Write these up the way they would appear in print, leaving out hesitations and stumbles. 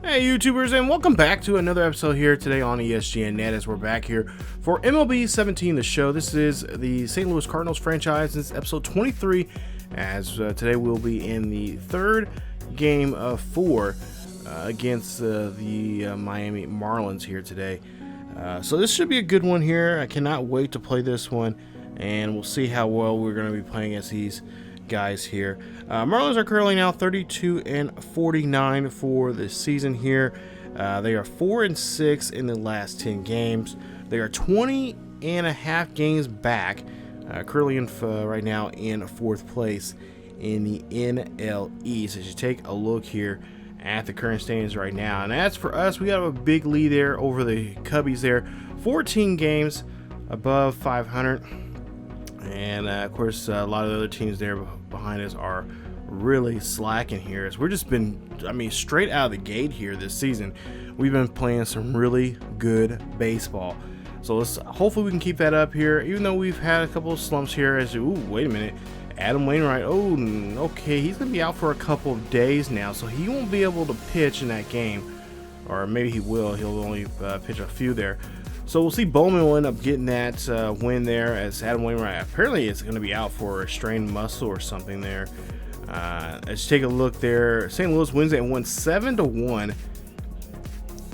Hey YouTubers, and welcome back to another episode here today on ESGNet, as we're back here for MLB 17 the show. This is the St. Louis Cardinals franchise. This is episode 23, as today we'll be in the third game of 4 against the Miami Marlins here today. So this should be a good one here. I cannot wait to play this one, and we'll see how well we're going to be playing against these guys here. Marlins are currently now 32-49 for the season here. They are 4-6 in the last 10 games. They are 20.5 games back, currently right now in 4th place in the NL East. As you take a look here at the current standings right now, and as for us, we have a big lead there over the Cubbies there, 14 games above 500. And of course, a lot of the other teams there behind us are really slacking here, as we're just been, straight out of the gate here this season. We've been playing some really good baseball. So hopefully we can keep that up here, even though we've had a couple of slumps here. Wait a minute, Adam Wainwright. Oh, okay, he's gonna be out for a couple of days now, so he won't be able to pitch in that game, or maybe he will. He'll only pitch a few there. So we'll see. Bowman will end up getting that win there, as Adam Wainwright apparently is going to be out for a strained muscle or something there. Let's take a look there. St. Louis wins it and won 7-1,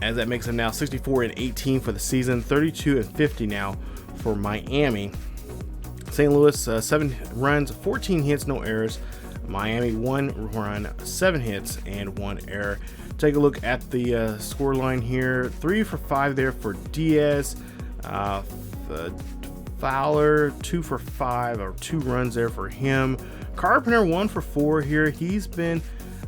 as that makes them now 64-18 for the season, 32-50 now for Miami. St. Louis 7 runs, 14 hits, no errors. Miami 1 run, 7 hits, and 1 error. Take a look at the score line here. 3 for 5 there for Diaz. Fowler 2 for 5, or 2 runs there for him. Carpenter 1 for 4 here. He's been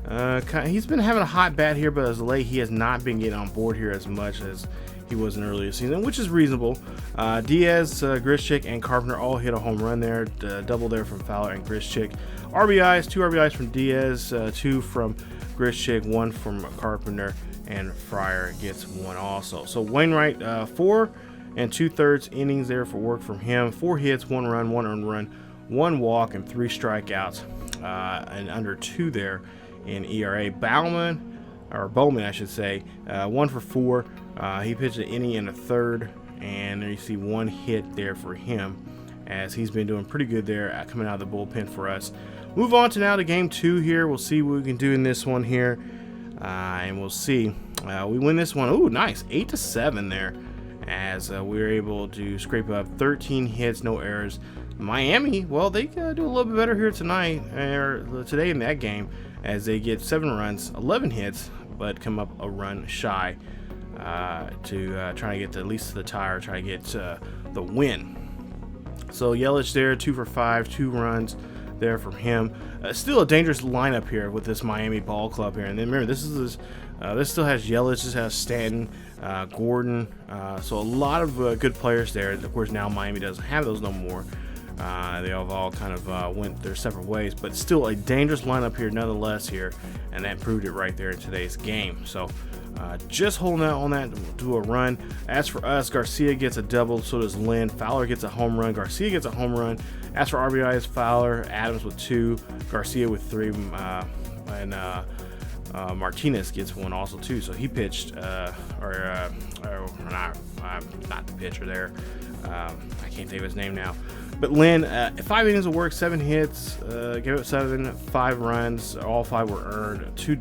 having a hot bat here, but as of late he has not been getting on board here as much as he was in earlier season, which is reasonable. Diaz, Grischuk, and Carpenter all hit a home run there. Double there from Fowler and Grischuk. RBIs, 2 RBIs from Diaz, 2 from Grischuk, 1 from Carpenter, and Fryer gets 1 also. So Wainwright, 4 2/3 innings there for work from him. 4 hits, 1 run, 1 earned run, 1 walk, and 3 strikeouts, and under 2 there in ERA. Bowman, I should say, 1 for 4. He pitched an inning and a third, and there you see 1 hit there for him, as he's been doing pretty good there coming out of the bullpen for us. Move on to now to game 2 here. We'll see what we can do in this one here, and we'll see. We win this one. Ooh, nice, 8-7 there, as we were able to scrape up 13 hits, no errors. Miami, well, they do a little bit better here tonight, or today in that game, as they get 7 runs, 11 hits, but come up a run shy to try to get at least the tie, or try to get the win. So Yelich there, 2 for 5, 2 runs there from him. Still a dangerous lineup here with this Miami ball club here. And then remember, this still has Yelich, this has Stanton, Gordon, so a lot of good players there. Of course, now Miami doesn't have those no more. They have all kind of went their separate ways, but still a dangerous lineup here nonetheless here, and that proved it right there in today's game. So just holding out on that to a run. As for us, Garcia gets a double, so does Lynn. Fowler gets a home run, Garcia gets a home run. As for RBIs, Fowler, Adams with 2, Garcia with 3, and Martinez gets 1 also too. So he pitched, not the pitcher there. I can't think of his name now. But Lynn, 5 innings of work, 7 hits, gave up 5 runs. All 5 were earned. 2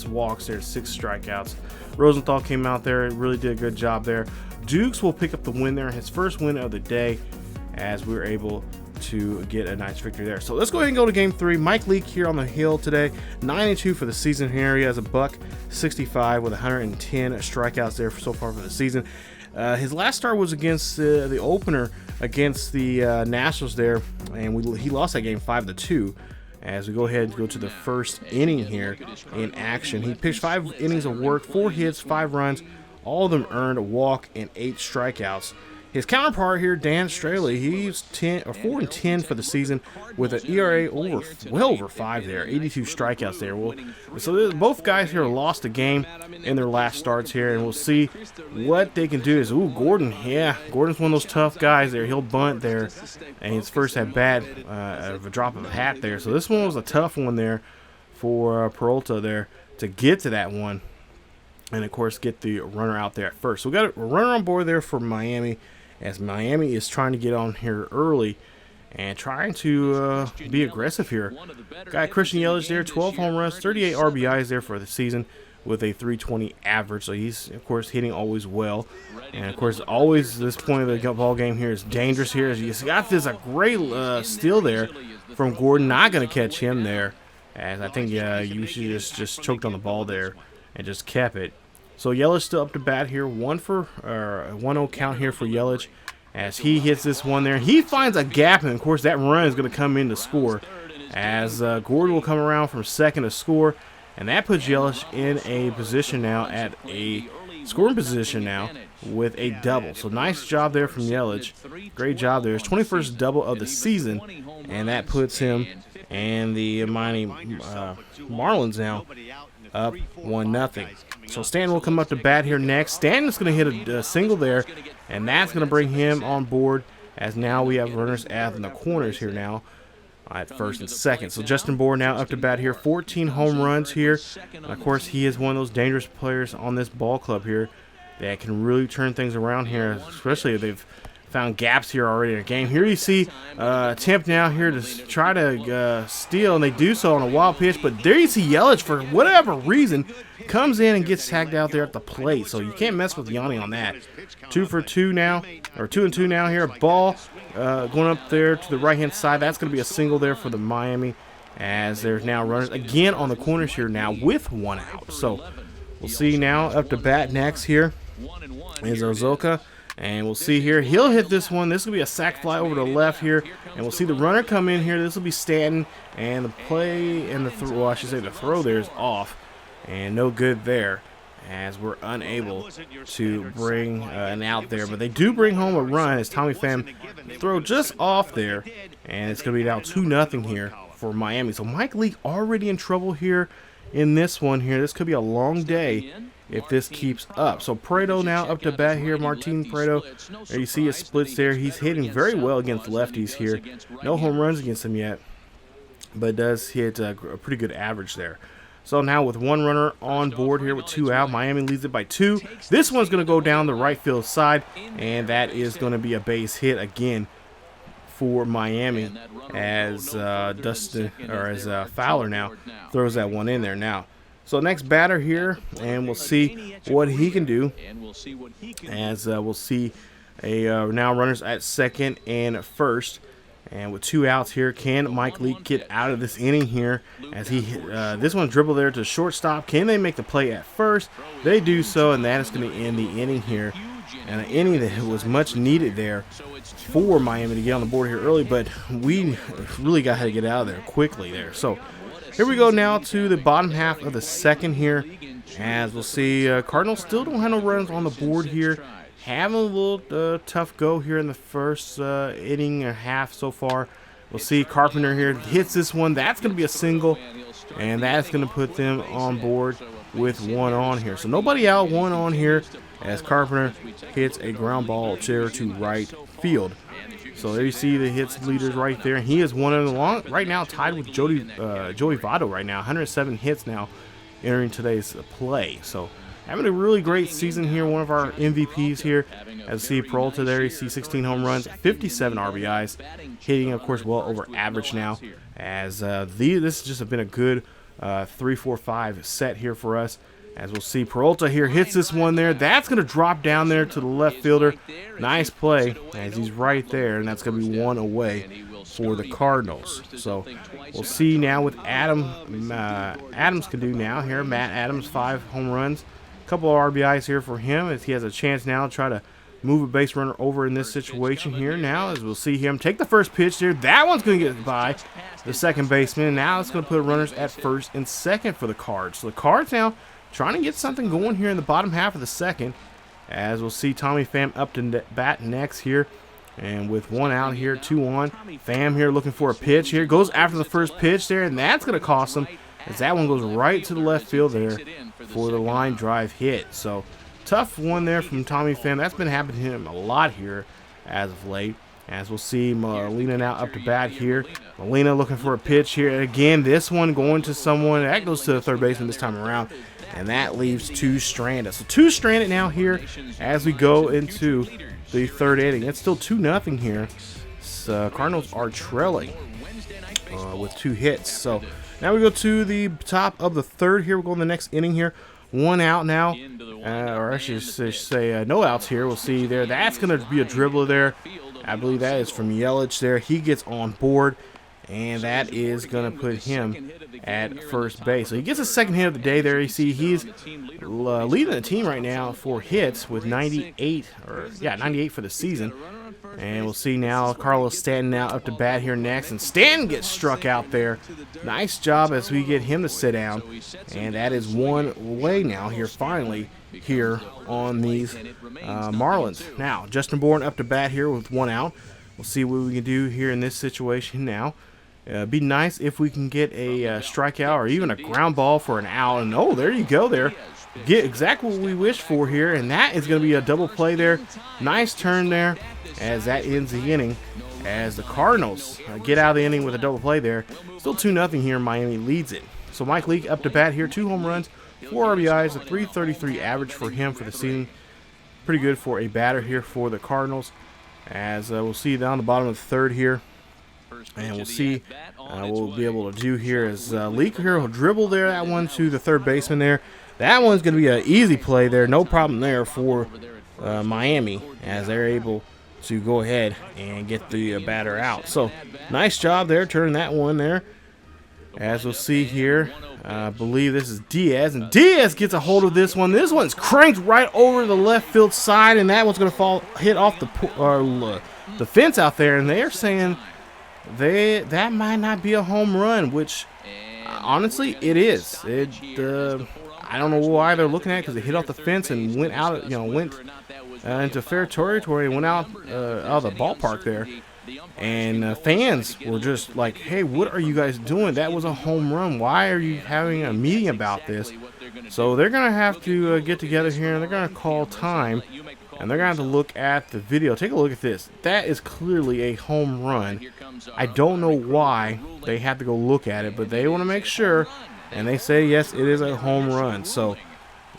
walks there, 6 strikeouts. Rosenthal came out there, really did a good job there. Dukes will pick up the win there, his first win of the day, as we were able to get a nice victory there. So let's go ahead and go to game 3. Mike Leake here on the hill today, 9-2 for the season here. He has a .65 with 110 strikeouts there so far for the season. His last start was against the opener against the Nationals there, and he lost that game 5-2. As we go ahead and go to the first inning here in action, he pitched 5 innings of work, 4 hits, 5 runs, all of them earned, a walk, and 8 strikeouts. His counterpart here, Dan Straily, he's 4-10 for the season with an ERA well over 5 there, 82 strikeouts there. So both guys here lost a game in their last starts here, and we'll see what they can do. Gordon, Gordon's one of those tough guys there. He'll bunt there, and his first at bat of a drop of a hat there. So this one was a tough one there for Peralta there to get to that one, and of course get the runner out there at first. So we got a runner on board there for Miami, as Miami is trying to get on here early and trying to be aggressive here. Got Christian Yelich there, 12 home runs, 38 RBIs there for the season with a 320 average. So he's, of course, hitting always well. And, of course, always this point of the ball game here is dangerous here. As you got this a great steal there from Gordon. Not going to catch him there. As I think you should just choked on the ball there and just kept it. So Yelich still up to bat here. 1-0 count here for Yelich. As he hits this one there, he finds a gap, and of course that run is going to come in to score. As Gordon will come around from second to score, and that puts Yelich in a position now, at a scoring position now, with a double. So nice job there from Yelich. Great job there. His 21st double of the season, and that puts him and the Miami Marlins now up 1-0. So Stanton will come up to bat here next. Stanton's going to hit a single there, and that's going to bring him on board, as now we have runners at in the corners here now at first and second. So Justin Bour now up to bat here, 14 home runs here. And of course, he is one of those dangerous players on this ball club here that can really turn things around here, especially if they've found gaps here already in the game. Here you see attempt now here to try to steal, and they do so on a wild pitch, but there you see Yelich, for whatever reason, comes in and gets tagged out there at the plate. So you can't mess with Yanni on that. 2 for 2 now, or 2 and 2 now here. Ball going up there to the right-hand side. That's going to be a single there for the Miami, as there's now runners again on the corners here now with 1 out. So we'll see now up to bat next here is Ozoka. And we'll see here, he'll hit this one. This will be a sac fly over to the left here. And we'll see the runner come in here. This will be Stanton. And the play and the throw, well, I should say the throw there is off. And no good there, as we're unable to bring an out there. But they do bring home a run, as Tommy Pham throw just off there. And it's going to be now 2-0 here for Miami. So Mike Leake already in trouble here in this one here. This could be a long day if this keeps up. So Prado now up to bat here. Martin Prado, there you see his splits there. He's hitting very well against lefties here. No home runs against him yet, but does hit a pretty good average there. So now with 1 runner on board here with 2 out, Miami leads it by 2. This one's going to go down the right field side, and that is going to be a base hit again for Miami, as Fowler now throws that one in there now. So next batter here, and we'll see what he can do, as we'll see now runners at second and first. And with 2 outs here, can Mike Leake get out of this inning here, as he this one dribble there to shortstop? Can they make the play at first? They do so, and that is going to end the inning here. And an inning that was much needed there for Miami to get on the board here early, but we really got to get out of there quickly there. So here we go now to the bottom half of the second here, as we'll see Cardinals still don't have no runs on the board here. Having a little tough go here in the first inning and a half so far. We'll see Carpenter here hits this one. That's going to be a single, and that's going to put them on board with 1 on here. So nobody out, 1 on here, as Carpenter hits a ground ball chair to right field. So there you see the hits leaders right there. He is one of the long right now, tied with Joey Votto right now. 107 hits now entering today's play. So having a really great season here. One of our MVPs here. As you see Peralta there, you see 16 home runs, 57 RBIs, hitting of course well over average now. As this has just been a good 3-4-5 set here for us. As we'll see Peralta here hits this one there. That's going to drop down there to the left fielder. Nice play, as he's right there, and that's going to be 1 away for the Cardinals. So we'll see now with Adams can do now here. Matt Adams, 5 home runs. A couple of RBIs here for him, as he has a chance now to try to move a base runner over in this situation here now, as we'll see him take the first pitch there. That one's going to get by the second baseman. Now it's going to put runners at first and second for the Cards. So the Cards now trying to get something going here in the bottom half of the second, as we'll see Tommy Pham up to bat next here. And with 1 out here, 2 on. Pham here looking for a pitch here. Goes after the first pitch there, and that's going to cost him, as that one goes right to the left field there for the line drive hit. So tough one there from Tommy Pham. That's been happening to him a lot here as of late. As we'll see Molina now up to bat here. Molina looking for a pitch here. And again, this one going to someone. That goes to the third baseman this time around. And that leaves 2 stranded. So 2 stranded now here as we go into the third inning. It's still 2-0 here. So Cardinals are trailing with 2 hits. So now we go to the top of the third here. We'll go in the next inning here. 1 out now. Or I should say no outs here. We'll see there. That's going to be a dribbler there. I believe that is from Yelich there. He gets on board, and that is going to put him at first base. So he gets a second hit of the day there. You see he's leading the team right now for hits with 98 for the season. And we'll see now Carlos Stanton now up to bat here next. And Stanton gets struck out there. Nice job as we get him to sit down. And that is 1 away now here finally here on these Marlins. Now, Justin Bourne up to bat here with 1 out. We'll see what we can do here in this situation now. Be nice if we can get a strikeout or even a ground ball for an out. And oh, there you go there. Get exactly what we wish for here, and that is going to be a double play there. Nice turn there as that ends the inning as the Cardinals get out of the inning with a double play there. Still 2-0 here. Miami leads it. So Mike Leake up to bat here. 2 home runs, 4 RBIs, a .333 average for him for the season. Pretty good for a batter here for the Cardinals. As we'll see down the bottom of the third here. And we'll see what we'll be able to do here as Leake here will dribble there that one to the third baseman there. That one's going to be an easy play there. No problem there for Miami as they're able to go ahead and get the batter out. So nice job there turning that one there. As we'll see here, I believe this is Diaz. And Diaz gets a hold of this one. This one's cranked right over the left field side. And that one's going to hit off the fence out there. And they're saying that might not be a home run, which honestly it is. I don't know why they're looking at it because it hit off the fence and went out, went into fair territory and went out of the ballpark there. And fans were just like, hey, what are you guys doing? That was a home run. Why are you having a meeting about this? So they're going to have to get together here and they're going to call time. And they're going to have to look at the video. Take a look at this. That is clearly a home run. I don't know why they have to go look at it, but they want to make sure. And they say, yes, it is a home run. So,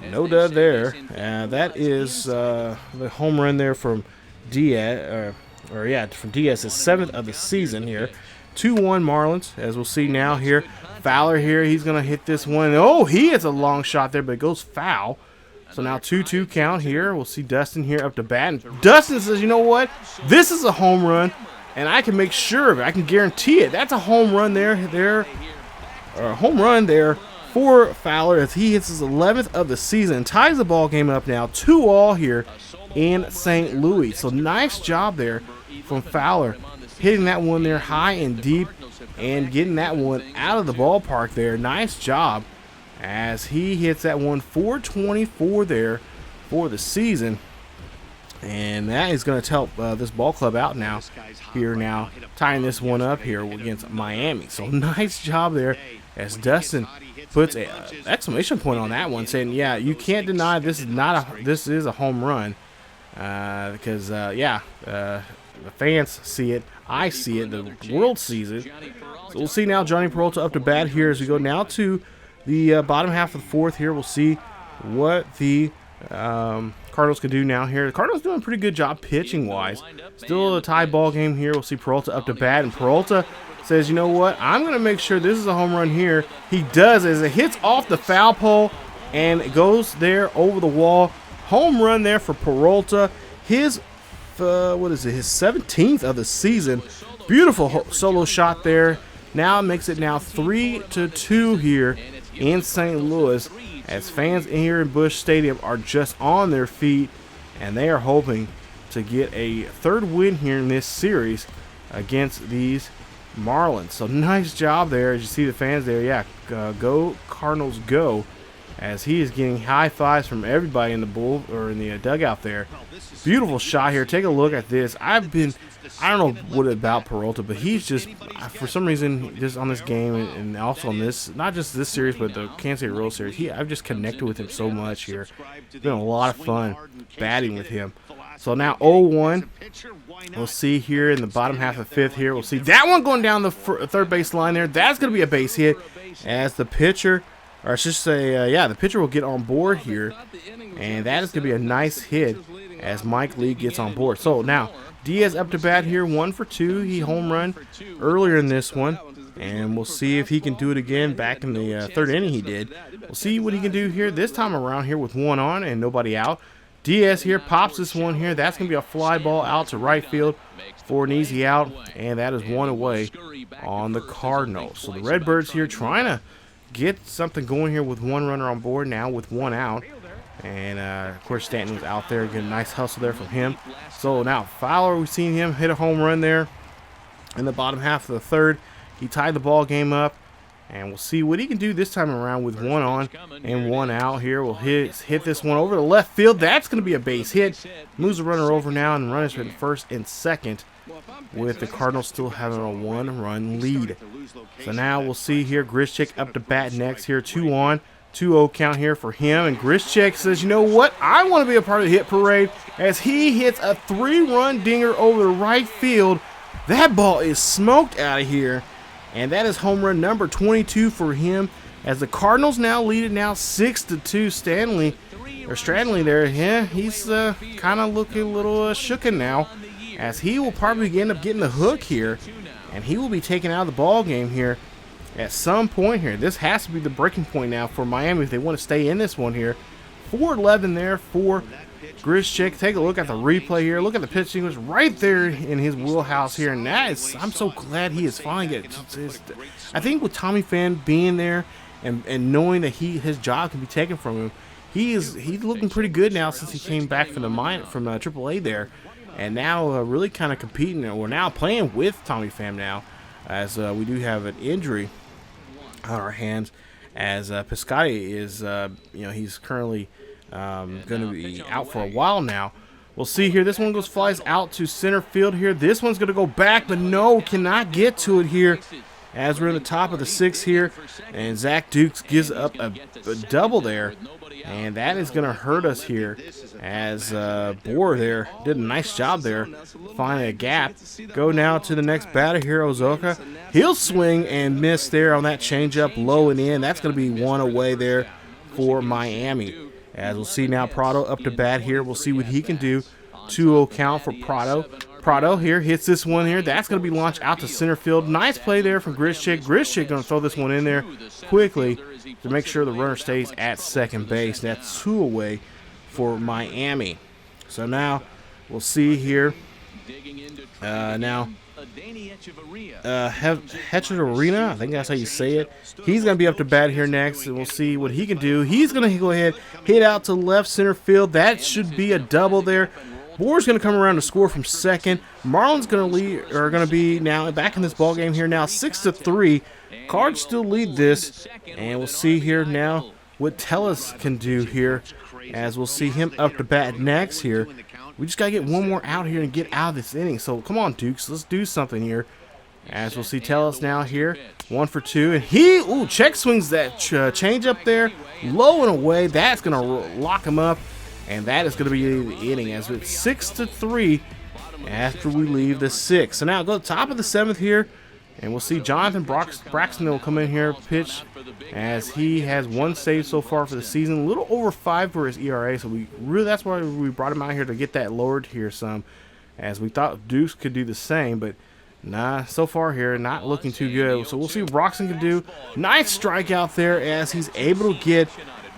no dud there. That is the home run there from Diaz. From Diaz, his 7th of the season here. 2-1 Marlins, as we'll see now here. Fowler here, he's going to hit this one. Oh, he hits a long shot there, but it goes foul. So now 2-2 count here. We'll see Dustin here up to bat. And Dustin says, you know what? This is a home run, and I can make sure of it. I can guarantee it. That's a home run there. A home run there for Fowler as he hits his 11th of the season and ties the ball game up now 2-2 here in St. Louis. So nice job there from Fowler, hitting that one there high and deep and getting that one out of the ballpark there. Nice job as he hits that one .424 there for the season. And that is going to help this ball club out now tying this one up here against Miami. So nice job there as Dustin puts an exclamation point on that one, saying, yeah, you can't deny this is a home run. Because the fans see it, I see it, the world sees it. So we'll see now Johnny Peralta up to bat here as we go now to the bottom half of the fourth here. We'll see what the Cardinals can do now here. The Cardinals doing a pretty good job pitching wise. Still a tie ball game here. We'll see Peralta up to bat, and Peralta says, you know what, I'm going to make sure this is a home run here. He does as it hits off the foul pole and it goes there over the wall. Home run there for Peralta. His 17th of the season. Beautiful solo shot there. Now it makes it now 3-2 here in St. Louis as fans here in Busch Stadium are just on their feet and they are hoping to get a third win here in this series against these Marlins. So nice job there as you see the fans there. Yeah, go Cardinals go as he is getting high fives from everybody in the dugout there. Beautiful shot here. Take a look at this. I don't know what about Peralta, but he's just, for some reason, just on this game and also on this, not just this series, but the Kansas City Royals series, I've just connected with him so much here. It's been a lot of fun batting with him. So now 0-1. We'll see here in the bottom half of the fifth here. We'll see that one going down the third base line there. That's going to be a base hit as the pitcher, or I should say, the pitcher will get on board here. And that is going to be a nice hit as Mike Leake gets on board. So now Diaz up to bat here, 1 for 2. He home run earlier in this one. And we'll see if he can do it again. Back in the third inning he did. We'll see what he can do here this time around here with 1 on and nobody out. Diaz here pops this one here. That's going to be a fly ball out to right field for an easy out. And that is 1 away on the Cardinals. So the Redbirds here trying to get something going here with 1 runner on board now with 1 out. And, of course, Stanton was out there. Getting a nice hustle there from him. So now Fowler, we've seen him hit a home run there in the bottom half of the third. He tied the ball game up. And we'll see what he can do this time around with 1 on and 1 out here. We'll hit this one over the left field. That's going to be a base hit. Moves the runner over now, and runners at first and second with the Cardinals still having a 1-run lead. So now we'll see here Grischuk up to bat next here. 2 on, 2-0 count here for him. And Grischuk says, you know what? I want to be a part of the hit parade as he hits a 3-run dinger over the right field. That ball is smoked out of here. And that is home run number 22 for him as the Cardinals now lead it now 6-2. Straily there, yeah, he's kind of looking a little shooken now as he will probably end up getting the hook here. And he will be taken out of the ball game here at some point here. This has to be the breaking point now for Miami if they want to stay in this one here. 4-11 there for Grischuk. Take a look at the replay here. Look at the pitch sequence right there in his wheelhouse here. And that is, I'm so glad he is finally getting it. I think with Tommy Pham being there and knowing that his job can be taken from him, he's looking pretty good now since he came back from AAA there. And now really kind of competing, or now playing with Tommy Pham now, as we do have an injury on our hands, as Piscotty is, he's currently going to be out for a while now. We'll see here. This one flies out to center field here. This one's going to go back, but no, cannot get to it here as we're in the top of the 6th here. And Zach Dukes gives up a double there. And that is going to hurt us here as Bohr there did a nice job there finding a gap. Go now to the next batter here, Ozoka. He'll swing and miss there on that changeup low and in. That's going to be 1 away there for Miami. As we'll see now, Prado up to bat here. We'll see what he can do. 2-0 count for Prado. Prado here hits this one here. That's going to be launched out to center field. Nice play there from Grischuk. Grischuk going to throw this one in there quickly to make sure the runner stays at second base. That's 2 away for Miami. So now we'll see here. Hechavarria, I think that's how you say it. He's going to be up to bat here next, and we'll see what he can do. He's going to go ahead, hit out to left center field. That should be a double there. Bohr's going to come around to score from second. Marlins going to be now back in this ball game here now 6-3. Cards still lead this, and we'll see here now what Tellus can do here, as we'll see him up to bat next here. We just got to get one more out here and get out of this inning. So come on, Dukes, let's do something here. As we'll see Tellus now here, 1 for 2, and he check swings that change up there low and away. That's going to lock him up, and that is going to be the inning as it's 6-3 after we leave the 6th. So now go to the top of the 7th here, and we'll see Jonathan Braxton will come in here pitch, as he has 1 save so far for the season, a little over 5 for his ERA. So that's why we brought him out here to get that lowered here some, as we thought Dukes could do the same, but nah, so far here, not looking too good. So we'll see what Broxton can do. Nice strikeout there as he's able to get,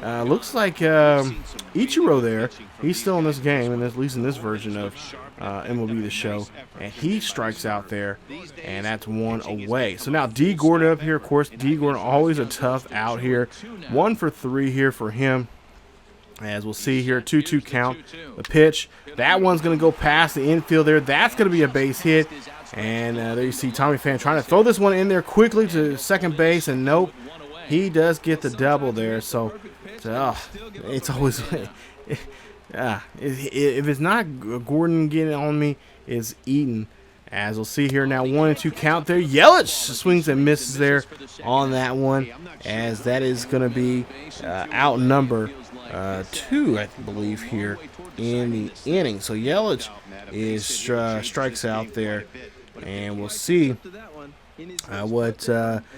looks like Ichiro there. He's still in this game, and at least in this version of MLB The Show. And he strikes out there, and that's 1 away. So now D. Gordon up here. Of course, D. Gordon always a tough out here. 1 for 3 here for him. As we'll see here, 2-2 count. The pitch, that one's going to go past the infield there. That's going to be a base hit. And there you see Tommy Pham trying to throw this one in there quickly to second base, and nope. he does get the double there. So it's always if it's not Gordon getting on me, it's Eaton. As we'll see here now, 1-2 count there. Yelich swings and misses there on that one, as that is going to be out number 2, I believe, here in the inning. So Yelich is strikes out there, and we'll see what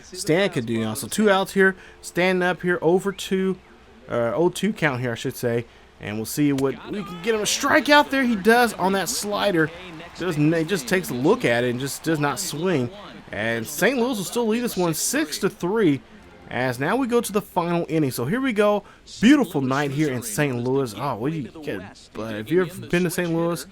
Stan can do now. So 2 outs here, standing up here, over 2, 0-2 count here, I should say. And we'll see what we can get him a strikeout there. He does on that slider. He just takes a look at it and just does not swing. And St. Louis will still lead this one 6-3. As now we go to the final inning. So here we go. Beautiful night here in St. Louis. Oh, what do you get? If you've ever been to St. Louis,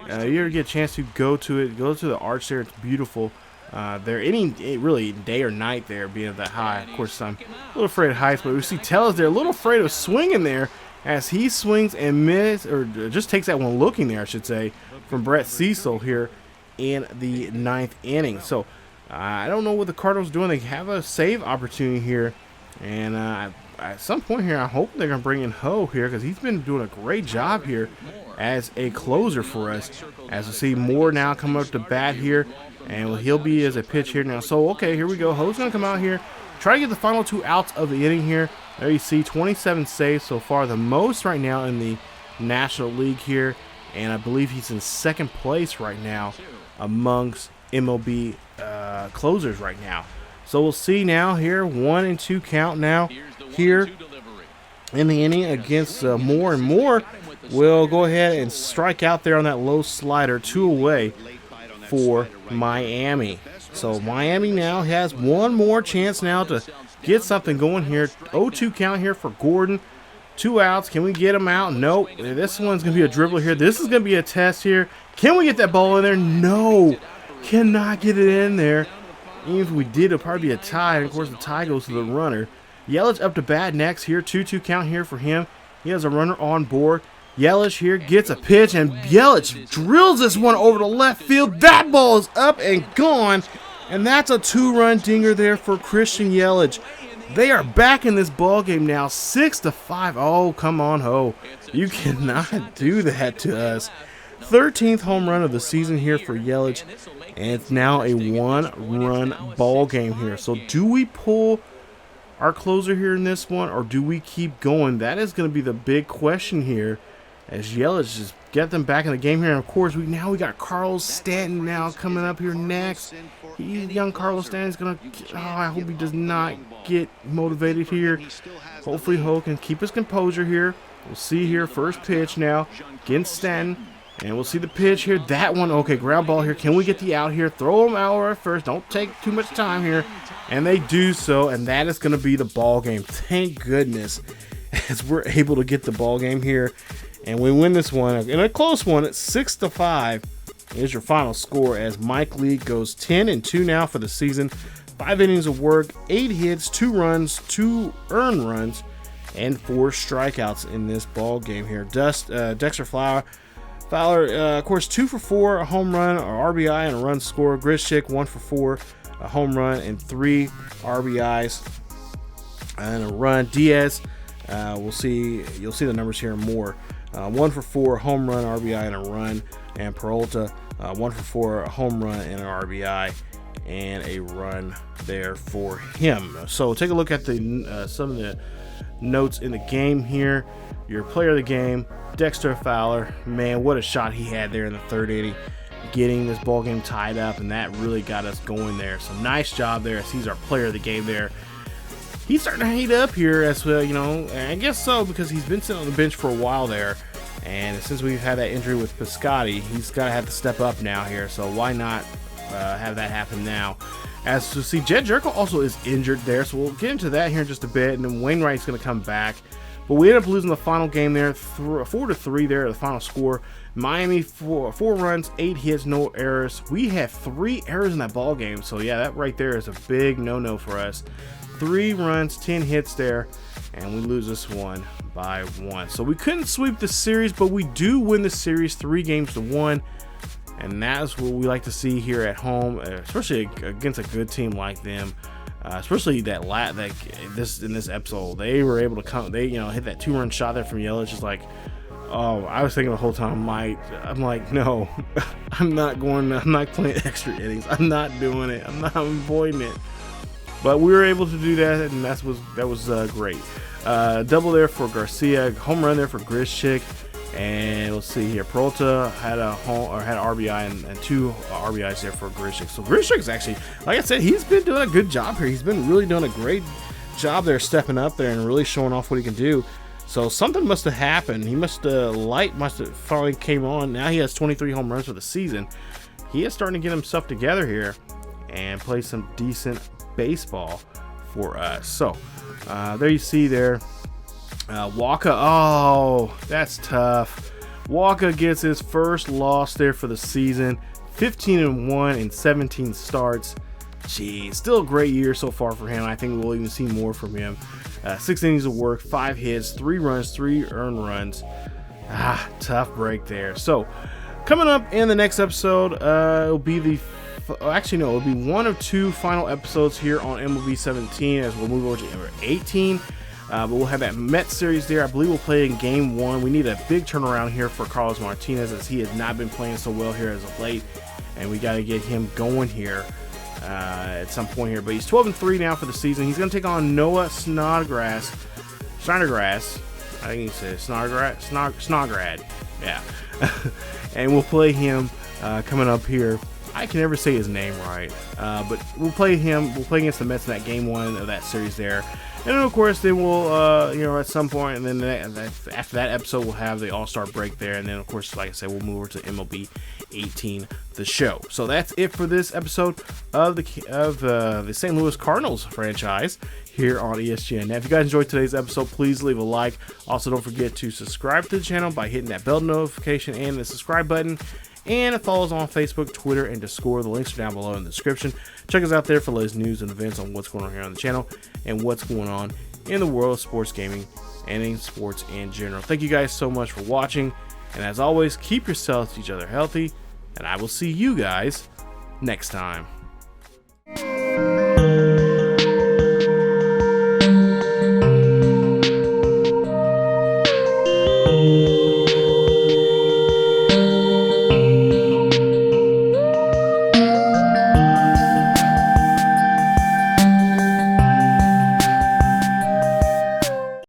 you ever get a chance to go to it, go to the arch there. It's beautiful. There, any really day or night there being that high. Of course, I'm a little afraid of heights, but we see Tellez there, a little afraid of swinging there, as he swings and misses, or just takes that one looking there, I should say, from Brett Cecil here in the 9th inning. So I don't know what the Cardinals are doing. They have a save opportunity here, and at some point here, I hope they're going to bring in Ho here, because he's been doing a great job here as a closer for us. As we see Moore now come up to bat here, and he'll be as a pitch here now. So, okay, here we go. Ho's going to come out here, try to get the final 2 outs of the inning here. There you see 27 saves so far, the most right now in the National League here. And I believe he's in 2nd place right now amongst MLB closers right now. So we'll see now here, 1-2 count now here in the inning against Moore. And Moore will go ahead and strike out there on that low slider, 2 away for Miami. So Miami now has one more chance now to get something going here. 0-2 count here for Gordon. 2 outs. Can we get him out? Nope. This one's going to be a dribbler here. This is going to be a test here. Can we get that ball in there? No. Cannot get it in there. Even if we did, it'll probably be a tie. And of course, the tie goes to the runner. Yelich up to bat next here. 2-2 count here for him. He has a runner on board. Yelich here gets a pitch, and Yelich drills this one over to left field. That ball is up and gone. And that's a 2-run dinger there for Christian Yelich. They are back in this ball game now, 6-5. Oh, come on, Ho. You cannot do that to us. 13th home run of the season here for Yelich, and it's now a 1-run ball game here. So do we pull our closer here in this one, or do we keep going? That is going to be the big question here, as Yelich just get them back in the game here. And of course, we got Carlos Stanton now coming up here next. Young Carlos Stanton's gonna. Oh, I hope he does not get motivated here. Hopefully, Ho can keep his composure here. We'll see here. First pitch now against Stanton, and we'll see the pitch here. That one, okay, ground ball here. Can we get the out here? Throw him out at first. Don't take too much time here, and they do so. And that is gonna be the ball game. Thank goodness, as we're able to get the ball game here. And we win this one in a close one at 6-5. Here's your final score, as Mike Leake goes 10-2 now for the season. 5 innings of work, 8 hits, 2 runs, 2 earned runs, and 4 strikeouts in this ball game here. Dexter Fowler, of course, 2 for 4, a home run, an RBI, and a run score. Grichuk 1 for 4, a home run, and 3 RBIs and a run. Diaz, you'll see the numbers here more. 1 for 4, a home run, RBI, and a run. And Peralta, 1 for 4, a home run, and an RBI, and a run there for him. So take a look at the some of the notes in the game here. Your player of the game, Dexter Fowler. Man, what a shot he had there in the 3rd inning, getting this ball game tied up, and that really got us going there. So nice job there, as he's our player of the game there. He's starting to heat up here as well, I guess so, because he's been sitting on the bench for a while there. And since we've had that injury with Piscotty, he's got to have to step up now here. So why not have that happen now? As to see, Jed Jerko also is injured there. So we'll get into that here in just a bit. And then Wainwright's going to come back. But we end up losing the final game there, 4-3 there, the final score. Miami, 4 runs, 8 hits, no errors. We had 3 errors in that ball game. So yeah, that right there is a big no-no for us. 3 runs, 10 hits there, and we lose this one by 1. So we couldn't sweep the series, but we do win the series 3-1, and that's what we like to see here at home, especially against a good team like them. especially in this episode, they were able to come. They hit that 2-run shot there from Yelich. Just like, oh, I was thinking the whole time, I'm like, no, I'm not playing extra innings. I'm not doing it. I'm avoiding it. But we were able to do that, and that was great. Double there for Garcia, home run there for Grichuk, and let's see here. Peralta had an RBI and 2 RBIs there for Grichuk. So Grichuk's actually, like I said, he's been doing a good job here. He's been really doing a great job there, stepping up there and really showing off what he can do. So something must have happened. Light must have finally came on. Now he has 23 home runs for the season. He is starting to get himself together here and play some decent baseball for us. So there you see there, Walker. Oh, that's tough. Walker gets his first loss there for the season. 15-1 in 17 starts. Geez, still a great year so far for him. I think we'll even see more from him. 6 innings of work, 5 hits, 3 runs, 3 earned runs. Tough break there. So coming up in the next episode, it'll be it'll be one of 2 final episodes here on MLB 17 as we'll move over to number 18. But we'll have that Mets series there. I believe we'll play in game 1. We need a big turnaround here for Carlos Martinez, as he has not been playing so well here as of late, and we got to get him going here at some point here. But he's 12-3 now for the season. He's going to take on Noah Snodgrass. I think he says Snodgrad. Yeah. And we'll play him coming up here. I can never say his name right, but we'll play him. We'll play against the Mets in that game 1 of that series there, and then of course they will, at some point, and then after that episode we'll have the All-Star break there, and then of course, like I said, we'll move over to MLB 18, the show. So that's it for this episode of the St. Louis Cardinals franchise here on ESGNet. If you guys enjoyed today's episode, please leave a like. Also, don't forget to subscribe to the channel by hitting that bell notification and the subscribe button. And follow us on Facebook, Twitter, and Discord. The links are down below in the description. Check us out there for the latest news and events on what's going on here on the channel and what's going on in the world of sports gaming and in sports in general. Thank you guys so much for watching. And as always, keep yourselves, each other healthy. And I will see you guys next time.